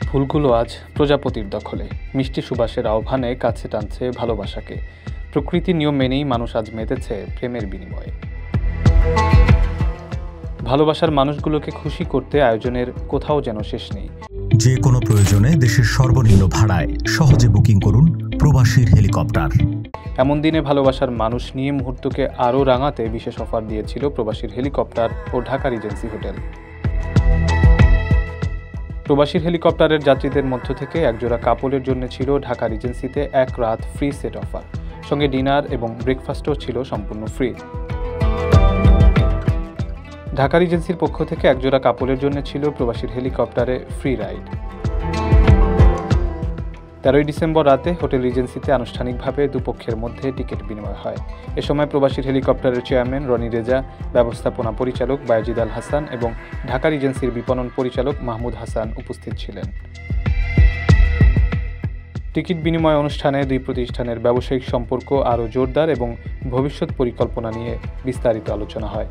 ফুলগুলো আজ প্রজাপতির দখলে, মিষ্টি সুবাসের আহ্বানে কাছে টানছে ভালোবাসাকে। প্রকৃতির নিয়ম মেনেই মানুষ আজ মেতেছে প্রেমের বিনিময়ে। ভালোবাসার মানুষগুলোকে খুশি করতে আয়োজনের কোথাও যেন শেষ নেই। যে কোনো প্রয়োজনে দেশের সর্বনিম্ন ভাড়ায় সহজে বুকিং করুন প্রবাসীর হেলিকপ্টার। এমন দিনে ভালোবাসার মানুষ নিয়ে মুহূর্তকে আরও রাঙাতে বিশেষ অফার দিয়েছিল প্রবাসীর হেলিকপ্টার ও ঢাকা রিজেন্সি হোটেল। প্রবাসীর হেলিকপ্টারের যাত্রীদের মধ্য থেকে একজোড়া কাপলের জন্য ছিল ঢাকা রিজেন্সিতে এক রাত ফ্রি সেট অফার, সঙ্গে ডিনার এবং ব্রেকফাস্টও ছিল সম্পূর্ণ ফ্রি। ঢাকা রিজেন্সির পক্ষ থেকে একজোড়া কাপলের জন্য ছিল প্রবাসীর হেলিকপ্টারে ফ্রি রাইড। 13 ডিসেম্বর রাতে হোটেল রিজেন্সিতে আনুষ্ঠানিকভাবে দুপক্ষের মধ্যে টিকিট বিনিময় হয়। এ সময় প্রবাসীর হেলিকপ্টারের চেয়ারম্যান রনি রেজা, ব্যবস্থাপনা পরিচালক বায়েজিদ আল হাসান এবং ঢাকা রিজেন্সির বিপণন পরিচালক মাহমুদ হাসান উপস্থিত ছিলেন। টিকিট বিনিময় অনুষ্ঠানে দুই প্রতিষ্ঠানের ব্যবসায়িক সম্পর্ক আরও জোরদার এবং ভবিষ্যৎ পরিকল্পনা নিয়ে বিস্তারিত আলোচনা হয়।